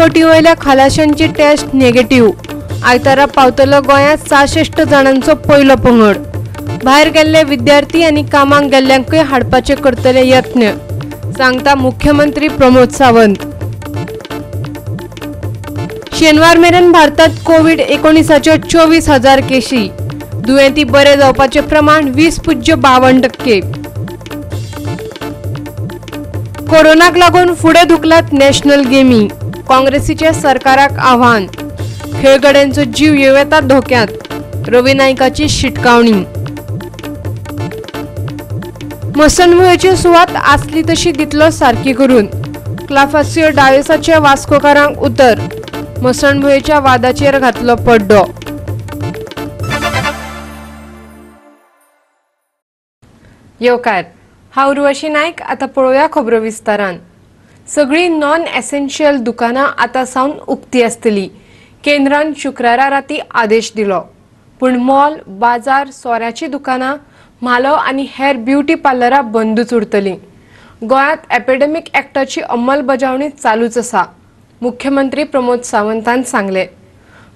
बोटी वयल्या खलाशांची taste negative. आयतारा पावतलो गोंयांत 66 जणांचो पयलो पंगड। भायर गेल्ले विद्यार्थी आनी कामाक गेल्ल्यांकूय हाडपाचे करतले यत्न, सांगता मुख्यमंत्री प्रमोद सावंत। शेनवार मेरेन भारतात कोविड-19च्यो 24,000 केशी। दुयेंती बरे जावपाचे प्रमाण 20.52%। कोरोनाक लागून फुडें धुकलात नॅशनल गेमी। काँग्रेसीचे सरकाराक आव्हान। खेळगड्यांचो जीव येता धोक्यांत, रवी नाईकाची शिटकावणी। मसणभुंयेची सुवात आसली तशी दितलो सारकी करून, क्लाफासियो डायसाचे वास्कोकारांक उतर। मसणभुंयेच्या वादाचेर घातलो पड्डो। येवकार, हांव उर्वशी नायक। आता पळोवया खबरो विस्तारान। सगळी नॉन एसेन्शियल दुकानां आतां सावन उक्ती आसतली। केंद्रान शुक्रारा राती आदेश दिलो, पूण मॉल, बाजार, सोऱ्याची दुकानां, म्हालो आनी हेर ब्युटी पार्लरां बंदूच उरतलीं। गोंयांत एपिडेमिक एक्टाची अंमलबजावणी चालूच आसा, मुख्यमंत्री प्रमोद सावंतान सांगले।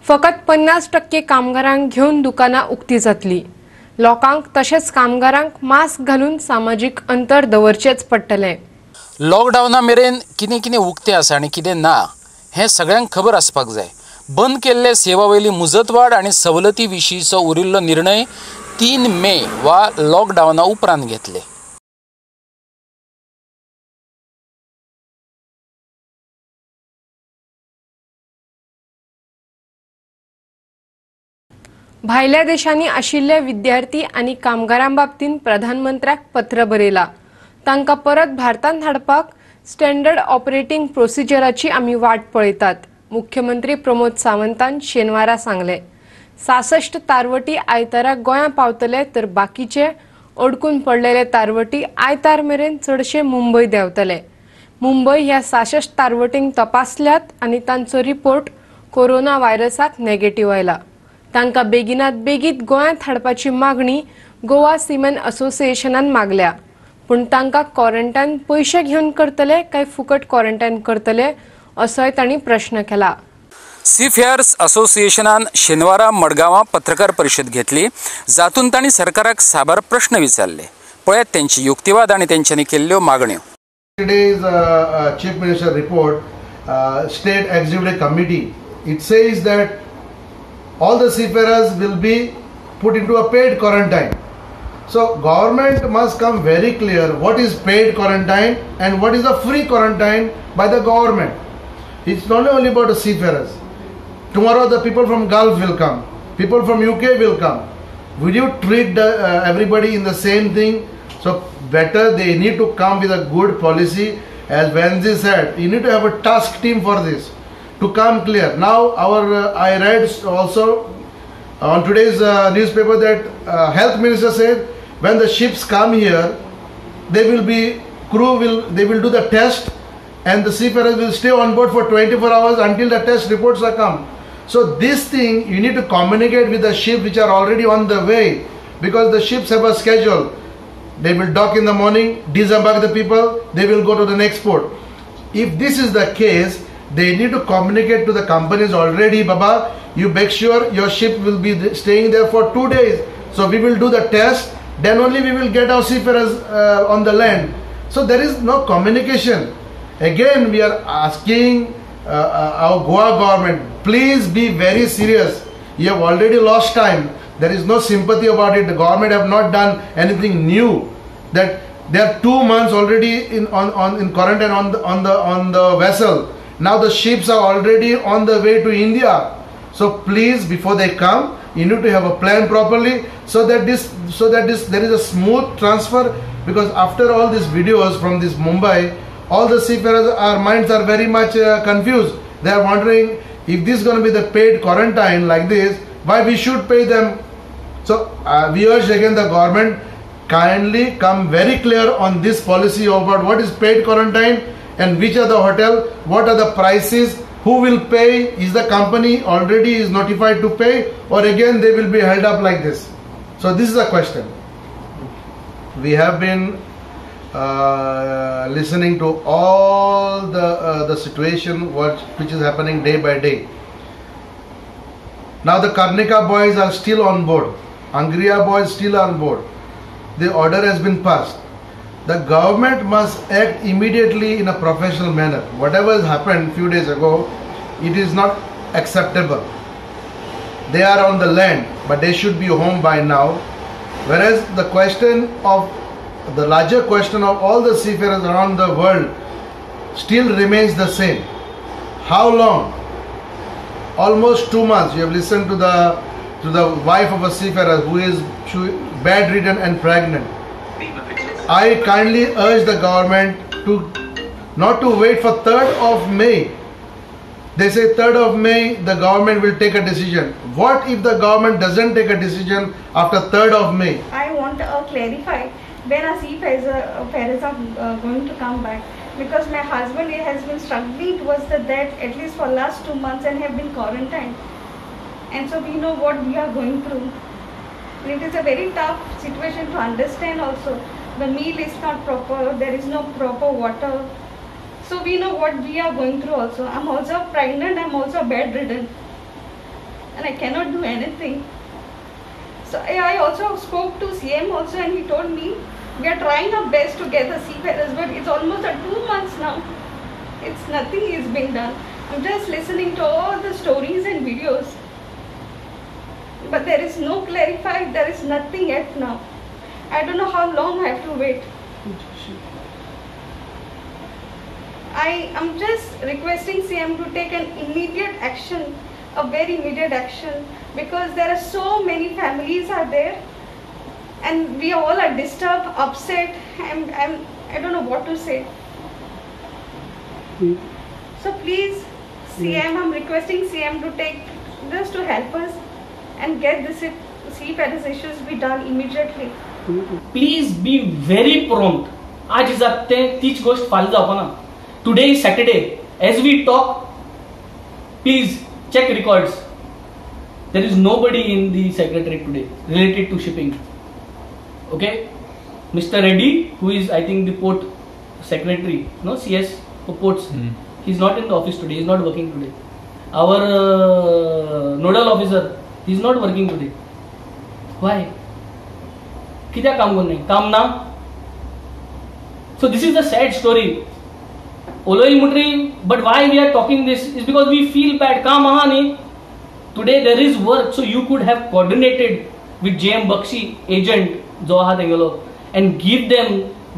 फकत 50% कामगारांक घेवन दुकानां उक्ती जातली। लोकांक तशेंच कामगारांक मास्क घालून सामाजीक अंतर दवरचेच पडटलें। लॉकडावना मेरेन कितें कितें उक्तें आसा आनी कितें ना हें सगळ्यांक खबर आसपाक जाय। बंद केल्ले सेवा वयली मुजतवाड आनी सवलती विशींचो उरिल्लो निर्णय 3 मे वा लॉकडावना उपरांत घेतले। भायल्या देशांनी आशिल्ले विद्यार्थी आनी कामगारां बाबतींत प्रधानमंत्र्याक पत्र बरयलां। तांकां परत भारतांत हाडपाक स्टँडर्ड ऑपरेटिंग प्रोसिजराची आमी वाट पळयतात, मुख्यमंत्री प्रमोद सावंतान शेनवारा सांगले। 66 तारवटी आयतारा गोंयां पावतले, तर बाकीचे अडकून पडलेले तारवटी आयतार मेरेन चडशे मुंबय देंवतले। मुंबय ह्या 66 तारवटींक तपासल्यात आनी तांचो रिपोर्ट कोरोना व्हायरसाक नेगेटिव्ह आयला। तांकां बेगिनात बेगीत गोंयांत हाडपाची मागणी गोवा सिमेंट असोसिएशनान मागल्या, पूण तांकां क्वॉरंटायन पयशे घेवन करतले काय फुकट क्वॉरंटायन करतले असोय तांणी प्रश्न केला। सीफेअर्स असोसिएशनान शेनवारा मडगांवां पत्रकार परिशद घेतली, जातून तांणी सरकाराक साबार प्रश्न विचारले। पळयात तेंची युक्तिवाद आनी तेंच्यांनी केल्ल्यो मागण्यो। Today's Chief Minister report, State Executive Committee, it says that all the seafarers will be put into a paid quarantine. So government must come very clear what is paid quarantine and what is a free quarantine by the government. It's not only about the seafarers. Tomorrow the people from Gulf will come, people from UK will come. Will you treat everybody in the same thing? So better they need to come with a good policy. As Wendy said, you need to have a task team for this to come clear. Now I read also on today's newspaper that health minister said when the ships come here, they will do the test and the seafarers will stay on board for 24 hours until the test reports are come. So this thing you need to communicate with the ships which are already on the way, because the ships have a schedule. They will dock in the morning, disembark the people, they will go to the next port. If this is the case, they need to communicate to the companies already, Baba, you make sure your ship will be staying there for 2 days. So we will do the test, then only we will get our seafarers on the land. So there is no communication. Again, we are asking our Goa government, please be very serious. You have already lost time. There is no sympathy about it. The government have not done anything new. That they are 2 months already in quarantine on the vessel. Now the ships are already on the way to India. So please, before they come, you need to have a plan properly so that there is a smooth transfer. Because after all these videos from this Mumbai, all the seafarers, our minds are very much confused. They are wondering if this is going to be the paid quarantine like this, why we should pay them. So we urge again the government, kindly come very clear on this policy about what is paid quarantine and which are the hotel, what are the prices, who will pay, is the company already is notified to pay, or again they will be held up like this. So this is the question. We have been listening to all the situation which is happening day by day. Now the Karnika boys are still on board. Angria boys still on board. The order has been passed. The government must act immediately in a professional manner. Whatever has happened few days ago, it is not acceptable. They are on the land, but they should be home by now. Whereas the larger question of all the seafarers around the world still remains the same. How long? Almost 2 months. You have listened to the wife of a seafarer who is bedridden and pregnant. I kindly urge the government not to wait for 3rd of May. They say 3rd of May the government will take a decision. What if the government doesn't take a decision after 3rd of May? I want to clarify when our seafarers are going to come back, because my husband has been struggling towards the death at least for last 2 months and have been quarantined, and so we know what we are going through. It is a very tough situation to understand also. The meal is not proper, there is no proper water. So we know what we are going through also. I'm also pregnant, I'm also bedridden. And I cannot do anything. So I also spoke to CM also, and he told me we are trying our best to get the seafarers, but it's almost 2 months now. Nothing is being done. I'm just listening to all the stories and videos. But there is no clarified, there is nothing yet now. I don't know how long I have to wait. I am just requesting CM to take an immediate action, a very immediate action, because there are so many families are there, and we all are disturbed, upset, and I don't know what to say. So please, CM, I'm requesting CM to take this to help us and get this seafarers issues be done immediately. Please be very prompt. आज जाते तीच गोष्ट फाल जावना. Today is Saturday. As we talk, please check records. There is nobody in the secretariat today related to shipping. Okay, Mr. Reddy, who is I think the port secretary, no CS for ports, he's not in the office today. He's not working today. Our nodal officer, he's not working today. Why? कित्याक काम करना काम ना. So this is the sad story. Oloi Mutri, but why we are talking this is because we feel bad. काम आहा नहीं. Today there is work, so you could have coordinated with JM Bakshi agent जो आहा तेंगेलो and give them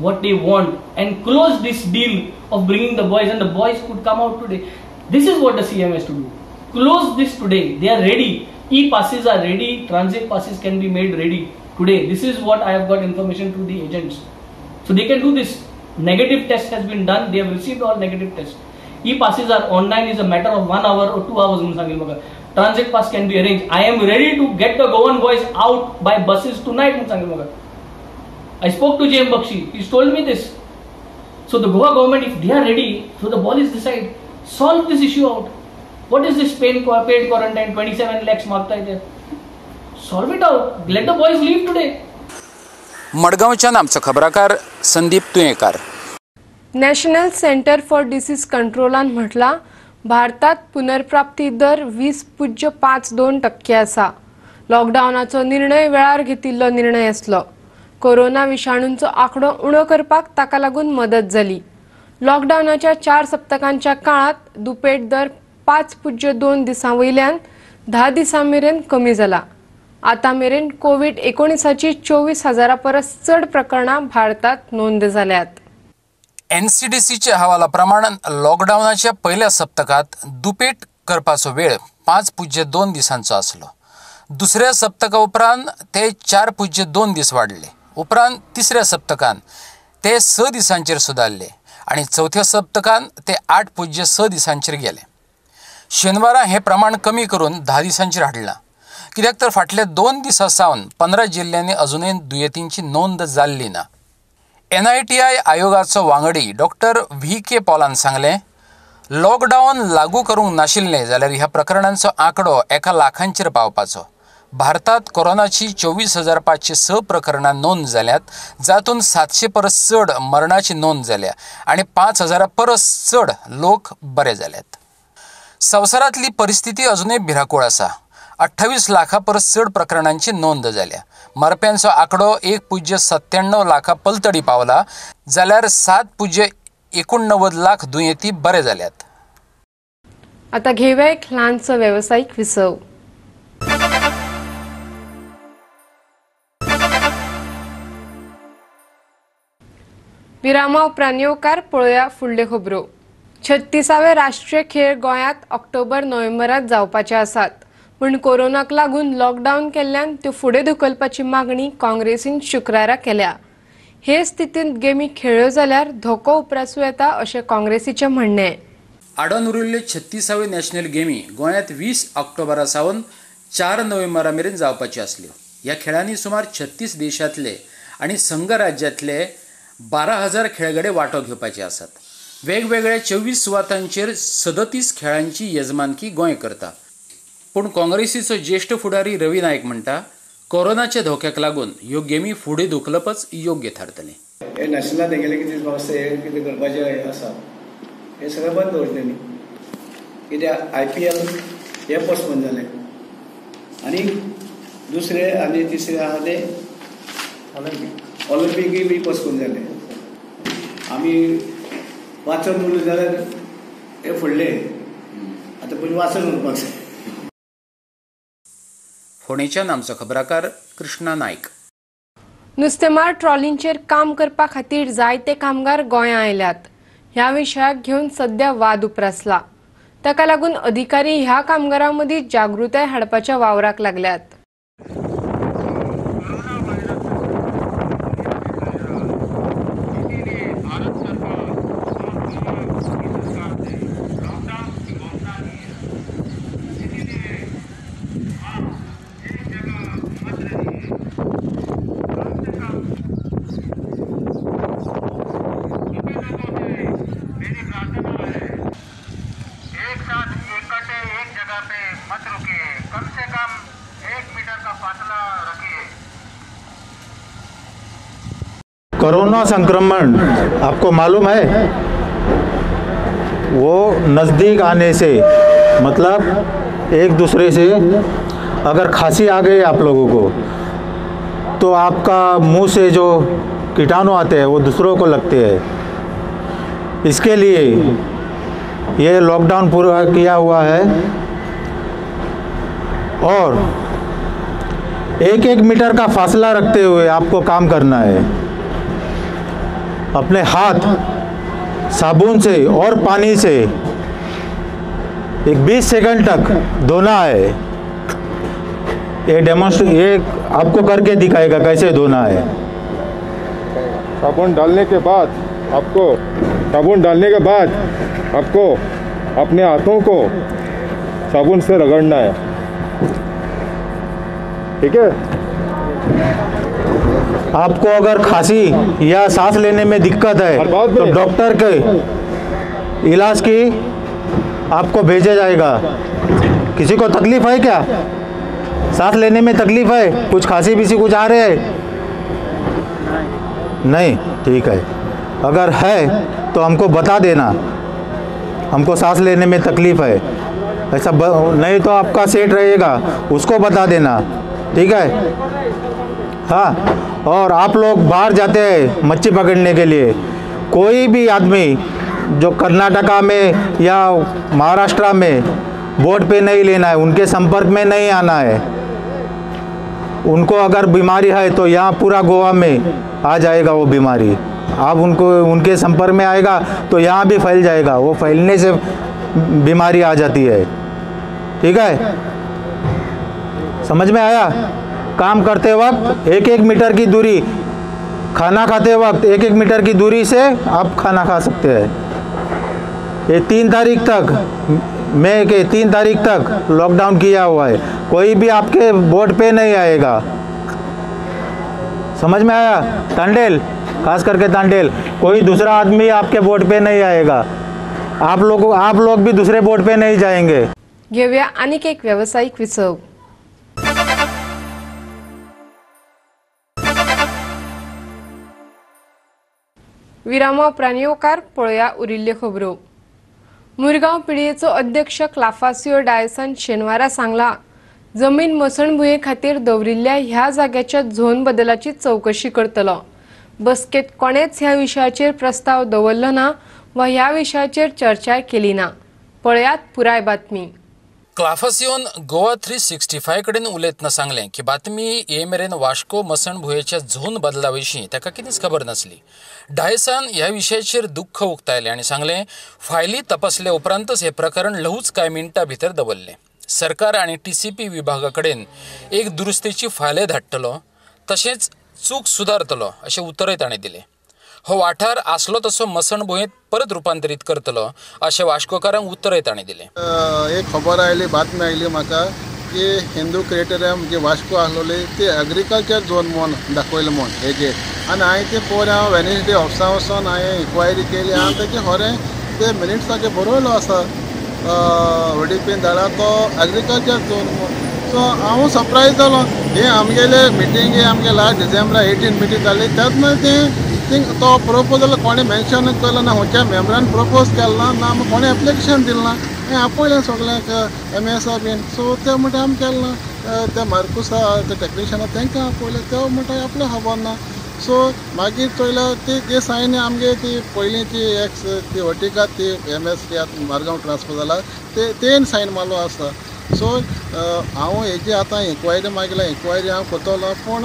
what they want and close this deal of bringing the boys, and the boys could come out today. This is what the CM has to do. Close this today. They are ready. E-passes are ready. Transit passes can be made ready today. This is what I have got information to the agents. So they can do this. Negative test has been done. They have received all negative tests. E-passes are online. Is a matter of 1 hour or 2 hours. Transit pass can be arranged. I am ready to get the Goan boys out by buses tonight. I spoke to JM Bakshi. He's told me this. So the Goa government, if they are ready, so the ball is decided. Solve this issue out. What is this paid quarantine? 27 lakhs marked there. Solve it out. Let the boys leave today. मडगावच्यान आमचो खबराकार Sandeep Tuyekar. National centre for disease कंट्रोलान म्हटला भारतात पुनर्प्राप्ती दर 20.52% आसा. लॉकडावनाचो निर्णय वेळार घेतिल्लो निर्णय आसलो. कोरोना विषाणूंचो आंकडो उणो करपाक ताका लागून मदत जाली. लॉकडावनाच्या 4 सप्तकांच्या काळात दुपेट दर 5.2 दिसां वयल्यान 10 दिसां मेरेन कमी जाला. आता मेरेन कोविड-19ची 24,000 परस चड प्रकरणां भारतात नोंद जाल्यात. NCDCच्या अहवाला प्रमाण लॉकडावनाच्या पहिल्या सप्तकात दुपेट करपाचो वेळ 5.2 दिसांचो आसलो. दुसऱ्या सप्तका उपरांत ते 4.2 दीस वाडले. उपरांत तिसऱ्या सप्तकान ते 6 दिसांचेर सुदारले आणि चौथ्या सप्तकान ते 8.6 दिसांचेर गेले. शेनवारा हे प्रमाण कमी करून 10 दिसांचेर हाडलां. कित्याक तर फाटल्या 2 दिसां सावन 15 जिल्ल्यांनी अजुनूय दुयेंतींची नोंद जाल्ली ना. NITI आयोगाचो वांगडी डॉक्टर VK पॉलान सांगलें, लॉकडावन लागू करूंक नाशिल्लें जाल्यार ह्या प्रकरणांचो आंकडो 1 लाखांचेर पावपाचो. भारतात कोरोनाची 24,506 प्रकरणां नोंद जाल्यात, जातून 700 परस चड मरणाची नोंद जाल्या आणि 5,000 परस चड लोक बरे जाल्यात. संवसारांतली परिस्थिती अजूनय भिरांकूळ आसा. 28 लाखा परस चड प्रकरणांची नोंद जाल्या. मरप्यांचो आंकडो 1.97 लाखा पलतडी पावला, जाल्यार 7.89 लाख दुयेंती बरे जाल्यात. आता घेऊया एक ल्हानसो व्यावसायिक विसव. विरामा उपरांत येवकार पळोवया फुडल्यो खबरो. 36वे राष्ट्रीय खेळ गोंयांत ऑक्टोबर-नोव्हेंबरांत जावपाचे आसात, पूण कोरोनाक लागून लॉकडावन केल्ल्यान त्यो फुडें धुकलपाची मागणी काँग्रेसीन शुक्रारा केल्या. हे स्थितींत गेमी खेळ्ळ्यो जाल्यार धोको उप्रासूं येता अशें काँग्रेसीचें म्हणणें. आडोन उरिल्ल्यो 36वे नॅशनल गेमी गोंयांत 20 ऑक्टोबरा सावन 4 नोव्हेंबरा मेरेन जावपाच्यो आसल्यो. ह्या खेळांनी सुमार 36 देशांतले आनी संघ राज्यांतले 12,000 खेळगडे वांटो घेवपाचे आसात. वेगवेगळ्या 24 सुवातांचेर 37 खेळांची येजमानकी गोंय करता. पूण काँग्रेसीचो ज्येश्ठ फुडारी रवी नायक म्हणटा, कोरोनाच्या धोक्याक लागून ह्यो गेमी फुडें धुकलपच योग्य थारतलें. हे नॅशनलांत गेले कितें कितें करपाचें आसा हे सगळें बंद दवरतलीं. कित्याक IPL हे पोस्टपोन जालें आनी दुसरे आनी तिसरे आहा ते ऑलिंपिकूय बी पोस्टपोन जाले. आमी वाचन उरले जाल्यार हे फुडले आतां पयलीं वाचन उरपाक जाय. फोंडेच्यान आमचो खबराकार कृष्णा नायक. नुस्तेमार ट्रॉलींचेर काम करपा खातीर जायते कामगार गोंयां आयल्यात. ह्या विशयाक घेवन सध्या वाद उप्रासला. ताका लागून अधिकारी ह्या कामगारां मदीं जागृताय हाडपाच्या वावराक लागल्यात. कोरोना संक्रमण आपको मालूम है, वो नज़दीक आने से मतलब एक दूसरे से अगर खांसी आ गई आप लोगों को तो आपका मुंह से जो कीटाणु आते हैं वो दूसरों को लगते हैं. इसके लिए ये लॉकडाउन पूरा किया हुआ है और 1-1 मीटर का फासला रखते हुए आपको काम करना है. अपने हाथ साबुन से और पानी से एक 20 सेकंड तक धोना है. ये आपको करके दिखाएगा कैसे धोना है. साबुन डालने के बाद आपको अपने हाथों को साबुन से रगड़ना है. ठीक है. आपको अगर खांसी या सांस लेने में दिक्कत है तो डॉक्टर के इलाज की आपको भेजा जाएगा. किसी को तकलीफ है क्या? सांस लेने में तकलीफ है? कुछ खांसी बीसी कुछ आ रहे है? नहीं, ठीक है. अगर है तो हमको बता देना, हमको सांस लेने में तकलीफ है ऐसा. नहीं तो आपका सेठ रहेगा, उसको बता देना. ठीक है. हाँ. और आप लोग बाहर जाते हैं मच्छी पकड़ने के लिए, कोई भी आदमी जो कर्नाटका में या महाराष्ट्र में बोट पे नहीं लेना है, उनके संपर्क में नहीं आना है. उनको अगर बीमारी है तो यहाँ पूरा गोवा में आ जाएगा वो बीमारी. आप उनके संपर्क में आएगा तो यहाँ भी फैल जाएगा. वो फैलने से बीमारी आ जाती है. ठीक है. समझ में आया? काम करते वक्त 1-1 मीटर की दूरी, खाना खाते वक्त 1-1 मीटर की दूरी से आप खाना खा सकते हैं. ये 3 तारीख तक, मई के 3 तारीख तक लॉकडाउन किया हुआ है. कोई भी आपके बोर्ड पे नहीं आएगा. समझ में आया? तांडेल, खास करके तांडेल, कोई दूसरा आदमी आपके बोर्ड पे नहीं आएगा. आप लोग भी दूसरे बोर्ड पे नहीं जाएंगे. घेऊया आनीक एक व्यावसायिक विसव. विरामा उपरांत येवकार पळोवया उरिल्ल्यो खबरो. मुरगांव पिडयेचो अध्यक्ष क्लाफासियो डायसान शेनवारा सांगला, जमीन मसणभुये खातीर दवरिल्ल्या ह्या जाग्याच्या झोन बदलाची चवकशी करतलो. बसकेत कोणेच ह्या विशयाचेर प्रस्ताव दवरलो ना वा ह्या विशयाचेर चर्चा केली ना. पळयात पुराय बातमी. क्लाफासियोन गोवा 365 कडेन उलयतना सांगलें की बातमी हे मेरेन वास्को मसणभुयेच्या झोन बदला विशीं ताका कितेंच खबर नासली. डायसान ह्या विशयाचेर दुख्ख उक्तायलें आनी सांगलें, फायली तपासले उपरांतच हे प्रकरण लहूच कांय मिनटां भितर दवरलें. सरकार आनी TCP विभागा कडेन एक दुरुस्तेची फायल धाडटलो, तशेंच चूक सुदारतलो अशें उतरय ताणें दिलें. हो वाठार आसलो तसो मसणभुयेंत परत रुपांतरीत करतलो अशें वास्कोकारांक उतरय ताणें दिलें. एक खबर आयली, बातमी आयली म्हाका की हिंदू क्रिएटोरियम जे वास्को आसलोली ती एग्रीकल्चर झोन म्हणून दाखयलें म्हूण हेजेर. आनी हांवें तें पळोवन हांव वेनसडे ऑफिसा वचून हांवें इन्क्वायरी केली. हांवें तेजें खरें ते मिनिट्साचेर बरयलो आसा ODPन धाडला तो एग्रीकल्चर झोन म्हणून. सो हांव सरप्रायज जालो. हे आमगेले मिटींग आमगे लास्ट डिसेंबरा 18 मिटींग जाली, त्याच मागीर तो प्रपोजल कोणे मेन्शन केलो ना, खंयच्या मेंबरान प्रपोज केलो ना, कोणे एप्लिकेशन दिलें ना. हें आपयलें सगळ्यांक MS बीन. सो ते म्हणटा आमी केलें ना. ते मार्कुस ते टेक्निशियन तांकां आपयलें, ते म्हणटा आपलें खबर ना. सो मागीर चोयल्यार ती सायन आमगे ती पयलीं ती एक्स ती वर्टिका ती MS मारगांव ट्रान्सफर जाला तेन सायन मारलो आसा. सो हांव हेजी आतां इन्क्वायरी मागला, इन्क्वायरी हांव करतलो. पूण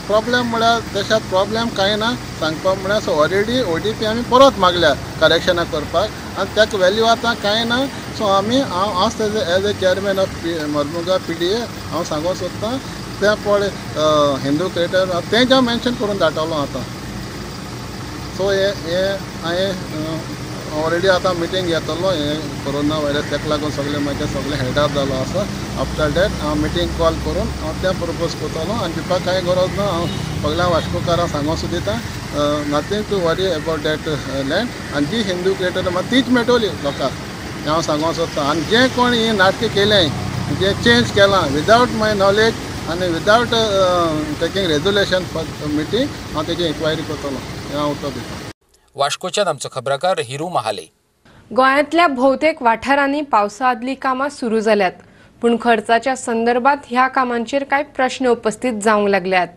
प्रॉब्लेम म्हळ्यार देशांत प्रॉब्लेम कांय ना सांगपाक म्हळ्यार. सो ऑलरेडी ODP आमी परत मागल्या करेक्शनां करपाक आनी ताका व्हॅल्यू आतां कांय ना. सो आमी हांव तेजे as a chairman of Mormugao PDA हांव सांगूंक सोदतां ते पळय हिंदू क्रिएटर तें हांव मेन्शन करून धाडटलो आतां. सो हे हांवें ऑलरेडी आतां मिटींग घेतलो. हें कोरोना वायरस ताका लागून सगळे हेडार जालो आसा. आफ्टर डॅट हांव मिटींग कॉल करून हांव तें प्रपोज करतलो आनी दिवपाक कांय गरज ना. हांव सगळ्या वास्कोकारांक सांगूंक सोदिता nothing to worry about that land. आनी जी हिंदू क्रिएटर म्हाका तीच मेळटली लोकांक हांव सांगूंक सोदतां. आनी जे कोण ही नाटकां केलें, जे चेंज केलां विदावट माय नॉलेज आनी without taking resolution for meeting हांव तेजी इन्क्वायरी करतलो. हें हांव उत्तर दितां. वास्कोच्यान आमचो खबराकार हिरू महाले. गोंयांतल्या भोवतेक वाठारांनी पावसा आदली कामां सुरू जाल्यात, पूण खर्चाच्या संदर्भात ह्या कामांचेर कांय प्रश्न उपस्थित जावंक लागल्यात.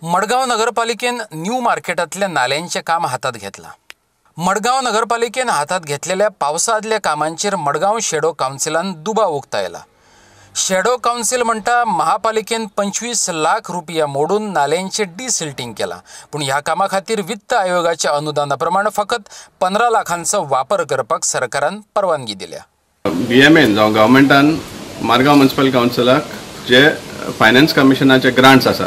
मडगांव नगरपालिकेन न्यू मार्केटांतल्या नाल्यांचें काम हातात घेतलां. मडगांव नगरपालिकेन हातात घेतलेल्या पावसा आदल्या कामांचेर मडगांव शेडो कावन्सिलान दुबाव उक्तायला. शेडो कावन्सिल म्हणटा महापालिकेन 25 लाख रुपया मोडून नाल्यांचें डिसिल्टिंग केलां, पूण ह्या कामा खातीर वित्त आयोगाच्या अनुदाना प्रमाण फकत 15 लाखांचो वापर करपाक सरकारान परवानगी दिल्या. BMN जावं गव्हर्मेंटान मारगांव म्युनिसिपल कावन्सिलाक जे फायनान्स कमिशनाचे ग्रांट्स आसा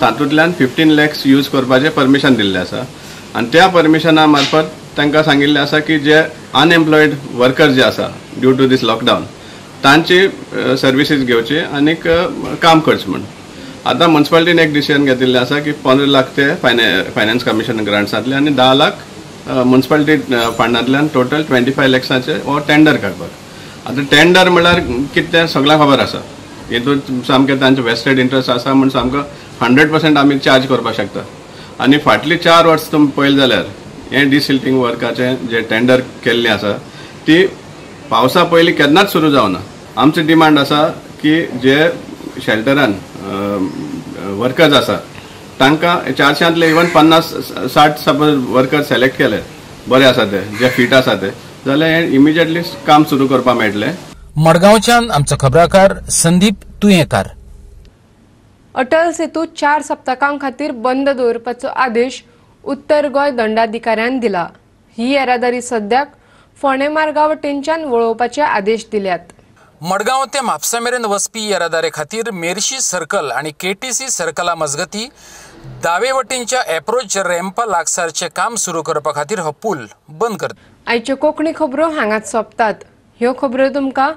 तातूंतल्यान 15 lakhs यूज करपाचें परमिशन दिल्लें आसा. आनी त्या परमिशना मार्फत तांकां सांगिल्लें आसा की जे अनएम्प्लॉयड वर्कर्स जे आसा ड्यू टू दीस लॉकडावन तांची सर्विसीस घेवची आनी काम करचें म्हण. आतां म्युनिसिपालिटीन एक डिसिजन घेतिल्लें आसा की 15 लाख ते फायनान्स कमिशन ग्रांट्सांतले आनी 10 लाख म्युनिसिपालिटी फंडांतल्यान टोटल 25 lakhsचे हो टेंडर काडपाक. आतां टेंडर म्हळ्यार कितें तें सगळ्यांक खबर आसा. हितून सामकें तांचें वेस्टेड इंट्रस्ट आसा म्हण सामको 100% आमी चार्ज करपाक शकता. आनी फाटलीं 4 वर्सां तुमी पळयलें जाल्यार हें डिसिल्टिंग वर्काचें जे टेंडर केल्लें आसा ती पावसा पयलीं केन्नाच सुरू जावना. आमची डिमांड आसा की जे शेल्टरान वर्कर्स आसा तांकां 400तले इवन 50-60 सपोज वर्कर सिलेक्ट केले बरे आसा ते जे फिट आसा ते जाल्यार हें इमिजिएटली काम सुरू करपाक मेळटलें. मडगांवच्यान आमचो खबराकार संदीप तुयेंकार. अटल सेतू 4 सप्तकां खातीर बंद दवरपाचो आदेश उत्तर गोंय दंडाधिकाऱ्यान दिला. ही येरादारी सद्याक फोंडे मार्गा वटेनच्यान वळोवपाचे आदेश दिल्यात. मडगांव ते म्हापसा मेरेन वचपी येरादारी खातीर मेर्शी सर्कल आनी KTC सर्कला मजगती दावे वटेनच्या एप्रोच रॅम्पा लागसारचे काम सुरू करपा खातीर हो पूल बंद करता. आयच्यो कोंकणी खबरो हांगाच सोंपतात. ह्यो खबरो तुमकां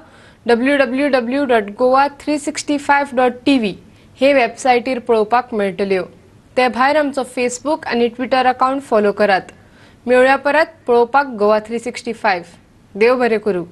www.goa365.tv हे वेबसायटीर पळोवपाक मेळटल्यो. ते भायर आमचो फेसबूक आनी ट्विटर अकाउंट फॉलो करात. मेळुया परत पळोवपाक गोवा 365. देव बरें करूं.